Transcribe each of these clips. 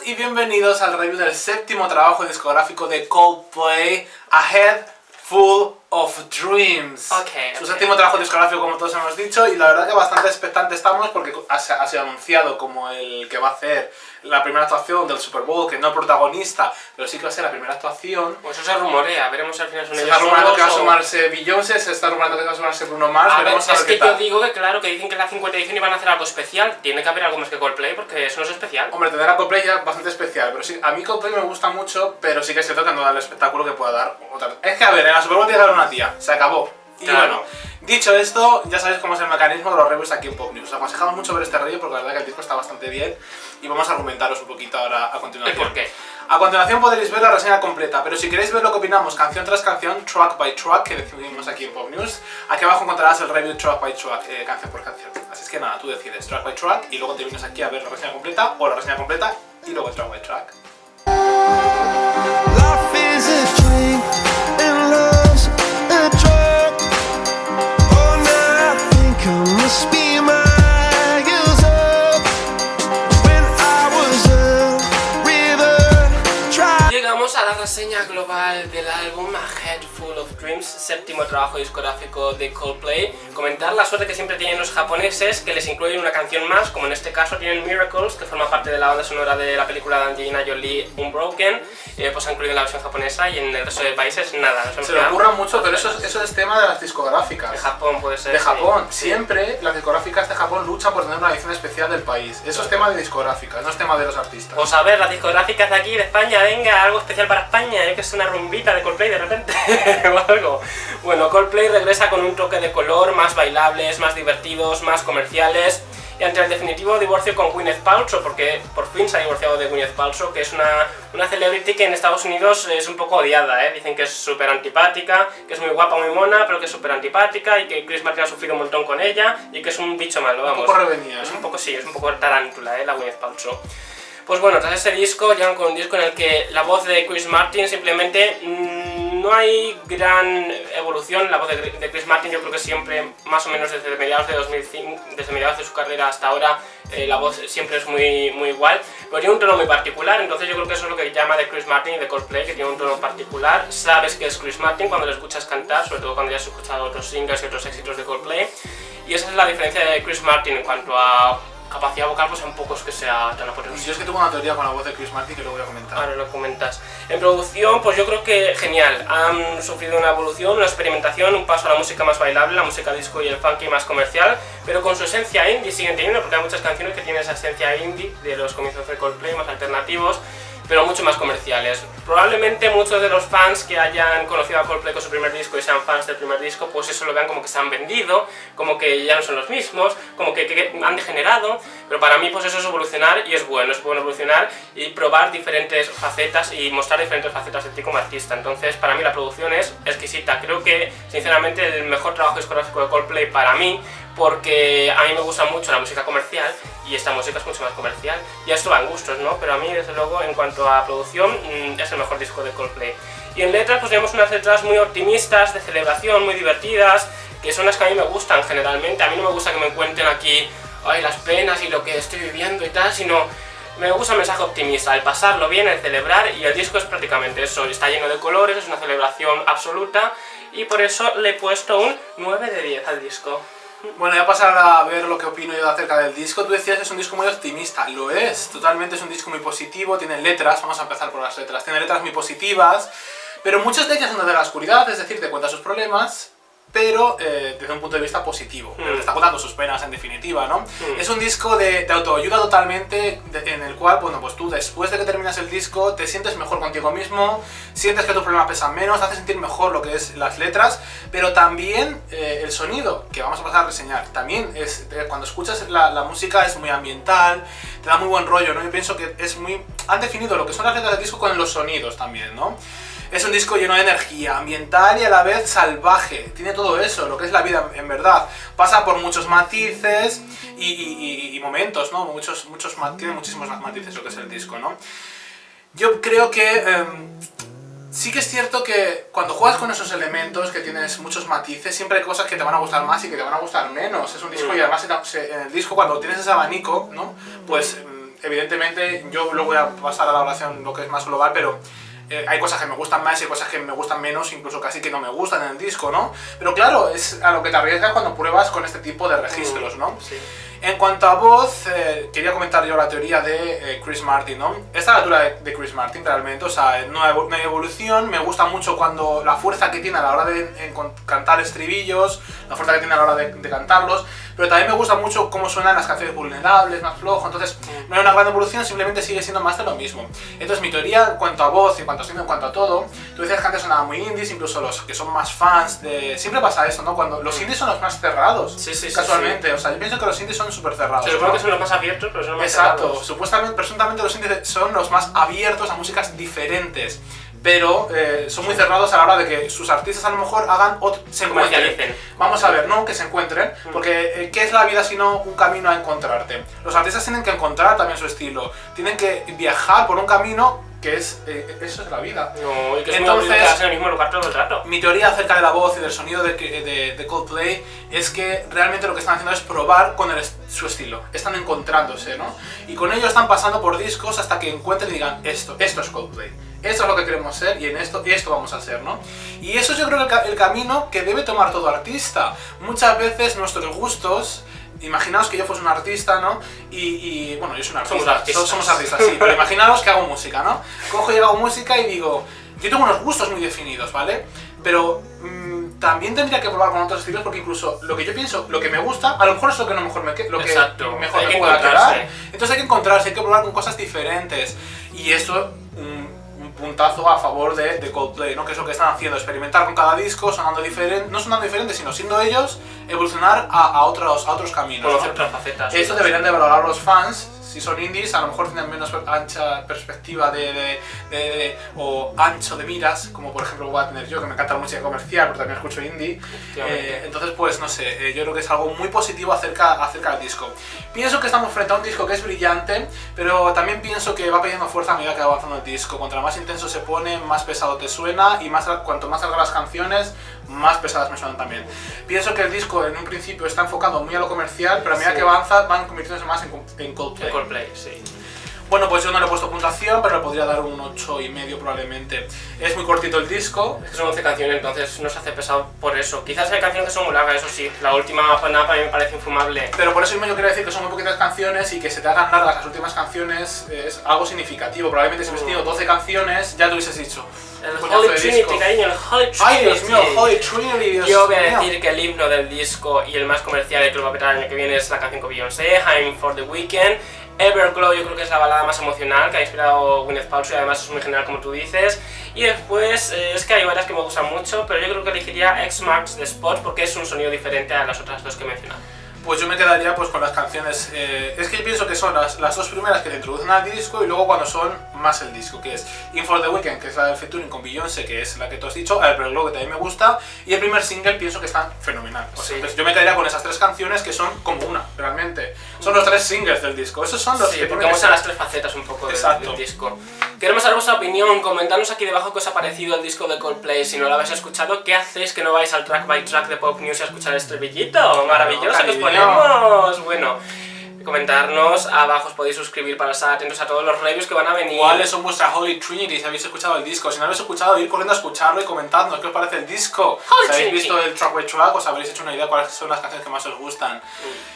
y bienvenidos al review del séptimo trabajo discográfico de Coldplay, A Head Full of Dreams. Su séptimo trabajo discográfico, como todos hemos dicho, y la verdad que bastante expectantes estamos porque ha sido anunciado como el que va a hacer la primera actuación del Super Bowl, que no protagonista, pero sí que va a ser la primera actuación. Pues eso se rumorea, veremos al final. Se está rumorando que va a sumarse Beyoncé, se está rumorando que va a sumarse Bruno Mars, veremos a ver es que qué tal. yo digo que claro, que dicen que en la 50 edición iban a hacer algo especial, tiene que haber algo más que Coldplay porque eso no es especial. Hombre, tener a Coldplay ya bastante especial, pero sí, a mí Coldplay me gusta mucho, pero sí que es cierto que no da el espectáculo que pueda dar otra. Es que a ver, en la Super Bowl tiene que dar una tía, se acabó. Y claro. Bueno, dicho esto, ya sabéis cómo es el mecanismo de los reviews aquí en Pop News. Os aconsejamos mucho ver este review porque la verdad que el disco está bastante bien y vamos a argumentaros un poquito ahora a continuación. ¿Y por qué? A continuación podréis ver la reseña completa, pero si queréis ver lo que opinamos canción tras canción, track by track, que decidimos aquí en Pop News, aquí abajo encontrarás el review track by track, canción por canción. Así es que nada, tú decides track by track y luego te vienes aquí a ver la reseña completa o la reseña completa y luego track by track. Life is a drink and love's a drug. Oh, now I think I must be my years up. When I was a river dry. Llegamos a la reseña global del álbum A Head Full of Dreams, séptimo trabajo discográfico de Coldplay. Comentar la suerte que siempre tienen los japoneses, que les incluyen una canción más, como en este caso tienen Miracles, que forma parte de la banda sonora de la película de Angelina Jolie, Unbroken, pues han incluido en la versión japonesa y en el resto de países nada. Se le ocurra mucho, pero eso es tema de las discográficas. De Japón puede ser. De Japón, sí. Siempre las discográficas de Japón luchan por tener una edición especial del país. Eso es tema de discográficas, no es tema de los artistas. Pues a ver, las discográficas de aquí, de España, venga, algo especial para España, que es una rumbita de Coldplay de repente, o algo. Bueno, Coldplay regresa con un toque de color, más bailables, más divertidos, más comerciales, y ante el definitivo divorcio con Gwyneth Paltrow, porque por fin se ha divorciado de Gwyneth Paltrow, que es una celebrity que en Estados Unidos es un poco odiada, dicen que es súper antipática, que es muy guapa, muy mona, pero que es súper antipática, y que Chris Martin ha sufrido un montón con ella, y que es un bicho malo, vamos. Un poco revenida, Es un poco, sí, es un poco tarántula, la Gwyneth Paltrow. Pues bueno, tras este disco, llegan con un disco en el que la voz de Chris Martin simplemente no hay gran evolución. La voz de Chris Martin yo creo que siempre, más o menos desde mediados de 2005, desde mediados de su carrera hasta ahora, la voz siempre es muy igual, pero tiene un tono muy particular, entonces yo creo que eso es lo que llama de Chris Martin y de Coldplay, que tiene un tono particular. Sabes que es Chris Martin cuando lo escuchas cantar, sobre todo cuando ya has escuchado otros singles y otros éxitos de Coldplay, y esa es la diferencia de Chris Martin en cuanto a capacidad vocal, pues tampoco es que sea tan apoteósico. Yo es que tengo una teoría con la voz de Chris Martin que lo voy a comentar. Ahora lo comentas. En producción, pues yo creo que genial. Han sufrido una evolución, una experimentación, un paso a la música más bailable, la música disco y el funky más comercial, pero con su esencia indie siguen teniendo, porque hay muchas canciones que tienen esa esencia indie de los comienzos de Coldplay, más alternativos, pero mucho más comerciales. Probablemente muchos de los fans que hayan conocido a Coldplay con su primer disco y sean fans del primer disco, pues eso lo vean como que se han vendido, como que ya no son los mismos, como que han degenerado, pero para mí pues eso es evolucionar y es bueno evolucionar y probar diferentes facetas y mostrar diferentes facetas de ti como artista. Entonces para mí la producción es exquisita, creo que sinceramente el mejor trabajo discográfico de Coldplay para mí, porque a mí me gusta mucho la música comercial y esta música es mucho más comercial, y esto va en gustos, ¿no? Pero a mí desde luego en cuanto a producción es el mejor disco de Coldplay. Y en letras pues tenemos unas letras muy optimistas, de celebración, muy divertidas, que son las que a mí me gustan generalmente. A mí no me gusta que me cuenten aquí ay, las penas y lo que estoy viviendo y tal, sino me gusta el mensaje optimista, el pasarlo bien, el celebrar, y el disco es prácticamente eso, está lleno de colores, es una celebración absoluta, y por eso le he puesto un 9 de 10 al disco. Bueno, ya pasar a ver lo que opino yo acerca del disco. Tú decías que es un disco muy optimista, lo es, totalmente es un disco muy positivo, tiene letras, vamos a empezar por las letras, tiene letras muy positivas, pero muchas de ellas son desde la oscuridad, es decir, te cuenta sus problemas, pero desde un punto de vista positivo, te está contando sus penas en definitiva, ¿no? Es un disco de autoayuda totalmente, en el cual, bueno, pues tú después de que terminas el disco te sientes mejor contigo mismo, sientes que tus problemas pesan menos, te hace sentir mejor lo que es las letras, pero también el sonido, que vamos a pasar a reseñar, también es, cuando escuchas la música es muy ambiental, te da muy buen rollo, ¿no? Yo pienso que es muy... han definido lo que son las letras del disco con los sonidos también, ¿no? Es un disco lleno de energía, ambiental y a la vez salvaje. Tiene todo eso, lo que es la vida en verdad. Pasa por muchos matices y momentos, ¿no? Tiene muchísimos matices lo que es el disco, ¿no? Yo creo que sí que es cierto que cuando juegas con esos elementos, que tienes muchos matices, siempre hay cosas que te van a gustar más y que te van a gustar menos. Es un disco y además en el disco cuando tienes ese abanico, ¿no? Pues evidentemente, yo luego voy a pasar a la valoración lo que es más global, pero hay cosas que me gustan más y hay cosas que me gustan menos, incluso casi que no me gustan en el disco, ¿no? Pero claro, es a lo que te arriesgas cuando pruebas con este tipo de registros, ¿no? Sí. En cuanto a voz, quería comentar yo la teoría de Chris Martin, ¿no? Esta es la altura de Chris Martin realmente, o sea, no hay evolución, me gusta mucho cuando la fuerza que tiene a la hora de cantar estribillos, la fuerza que tiene a la hora de cantarlos, pero también me gusta mucho cómo suenan las canciones vulnerables, más flojo, entonces no hay una gran evolución, simplemente sigue siendo más de lo mismo. Entonces mi teoría en cuanto a voz, en cuanto a sonido, en cuanto a todo, tú decías que antes sonaban muy indies, incluso los que son más fans de... Siempre pasa eso, ¿no? Cuando los indies son los más cerrados, Sí, casualmente, o sea, yo pienso que los indies son súper cerrados. Se supone ¿no? que son los más abiertos, pero son los más Exacto, cerrados. supuestamente, presuntamente los indies son los más abiertos a músicas diferentes, pero son muy cerrados a la hora de que sus artistas a lo mejor se encuentren. Comercialicen. Vamos a ver, no que se encuentren, porque ¿qué es la vida sino un camino a encontrarte? Los artistas tienen que encontrar también su estilo, tienen que viajar por un camino que es, eso es la vida. No, y que es Entonces, muy aburrido quedarse en el mismo lugar todo el rato. Mi teoría acerca de la voz y del sonido de Coldplay es que realmente lo que están haciendo es probar con su estilo. Están encontrándose, ¿no? Y con ello están pasando por discos hasta que encuentren y digan esto es Coldplay. Esto es lo que queremos ser y esto vamos a hacer, ¿no? Y eso yo creo que el camino que debe tomar todo artista. Muchas veces nuestros gustos... Imaginaos que yo fuese un artista, ¿no? Y bueno, yo soy un artista. Somos artistas, sí, pero imaginaos que hago música, ¿no? Cojo y hago música y digo, yo tengo unos gustos muy definidos, ¿vale? Pero también tendría que probar con otros estilos porque incluso lo que yo pienso, lo que me gusta, a lo mejor es lo que no mejor Exacto. mejor Hay me que pueda encontrarse. quedar. Entonces hay que encontrarse, hay que probar con cosas diferentes. Y esto, un puntazo a favor de Coldplay, ¿no? Que es lo que están haciendo, experimentar con cada disco, sonando diferente, no sonando diferente, sino siendo ellos, evolucionar a otros caminos. Conocer ¿no? otras facetas. Esto deberían de valorar los fans. Si son indies, a lo mejor tienen menos ancha perspectiva o ancho de miras, como por ejemplo voy a tener yo, que me encanta la música comercial, pero también escucho indie. Entonces, pues no sé, yo creo que es algo muy positivo acerca del disco. Pienso que estamos frente a un disco que es brillante, pero también pienso que va perdiendo fuerza a medida que va avanzando el disco. Cuanto más intenso se pone, más pesado te suena, y cuanto más salgan las canciones, más pesadas me suenan también. Pienso que el disco en un principio está enfocado muy a lo comercial, pero a medida que avanza van convirtiéndose más en Coldplay. Coldplay, sí. Bueno, pues yo no le he puesto puntuación, pero le podría dar un 8,5 probablemente. Es muy cortito el disco. Es que son 11 canciones, entonces no se hace pesado por eso. Quizás hay canciones que son muy largas, eso sí. La última Panapa para mí me parece infumable. Pero por eso mismo yo quiero decir que son muy poquitas canciones y que se te hagan largas las últimas canciones es algo significativo. Probablemente si hubieses tenido 12 canciones ya te hubieses dicho. El coñazo Holy de Trinity, disco. cariño, el Holy Trinity. ¡Ay, Dios mío! ¡Holy Trinity! Dios Yo voy a mío. decir que el himno del disco y el más comercial y que lo va a petar el año que viene es la canción con Beyoncé, I'm for the Weekend. Everglow yo creo que es la balada más emocional que ha inspirado Gwyneth Paltrow y además es muy general como tú dices. Y después es que hay varias que me gustan mucho, pero yo creo que elegiría X Marks the Spot porque es un sonido diferente a las otras dos que he mencionado. Pues yo me quedaría pues con las canciones, es que yo pienso que son las dos primeras que te introducen al disco y luego cuando son más el disco, que es In For The Weekend, que es la del featuring con Beyoncé, que es la que tú has dicho, Everglow, que también me gusta, y el primer single pienso que están fenomenal. O sea, Sí. entonces yo me quedaría con esas tres canciones que son como una, realmente. Son los tres singles del disco, esos son los Sí, que porque tienen muestran esa- las tres facetas un poco Exacto. del disco. Queremos saber vuestra opinión, comentadnos aquí debajo qué os ha parecido el disco de Coldplay. Si no lo habéis escuchado, ¿qué hacéis que no vais al track by track de Pop News y a escuchar el estribillito? Maravilloso que os cariño. ponemos. Bueno, comentarnos abajo, os podéis suscribir para estar atentos a todos los reviews que van a venir. ¿Cuáles son vuestras Holy Trinity si habéis escuchado el disco? Si no habéis escuchado, ir corriendo a escucharlo y comentadnos qué os parece el disco. Holy Si habéis Trinity. visto el track by track, os habréis hecho una idea de cuáles son las canciones que más os gustan.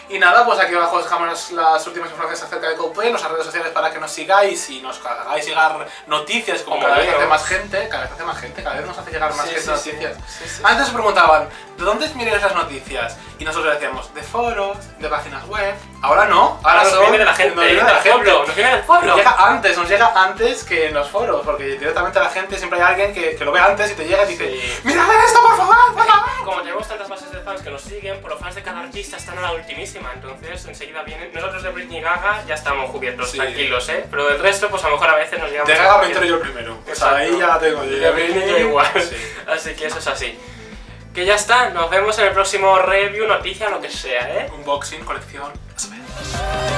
Y nada, pues aquí abajo os dejamos las últimas informaciones acerca de Coldplay, nuestras redes sociales para que nos sigáis y nos hagáis llegar noticias, como Como cada vez yo. hace más gente, cada vez nos hace llegar más Sí, gente sí, noticias. sí, sí. Antes os preguntaban, ¿de dónde miráis las noticias? Y nosotros decíamos, de foros, de páginas web. Ahora no, ahora nos son... viene de la gente, nos viene de la del gente. pueblo, nos viene del pueblo. Nos llega antes que en los foros, porque directamente la gente, siempre hay alguien que lo ve antes y te llega y dice Sí. ¡Mira esto, por favor! ¡Por favor! Como tenemos tantas bases de fans que nos siguen, por los fans de cada artista están a la ultimísima, entonces enseguida vienen. Nosotros de Britney Gaga ya estamos cubiertos, Sí. tranquilos, pero del resto, pues a lo mejor a veces nos llegamos De a Gaga me cualquier- entero yo primero. O sea, Exacto. ahí ya la tengo. Y de Britney yo igual. Sí. Así que eso es así. Que ya está, nos vemos en el próximo review, noticia, lo que sea, Unboxing, colección. A saber.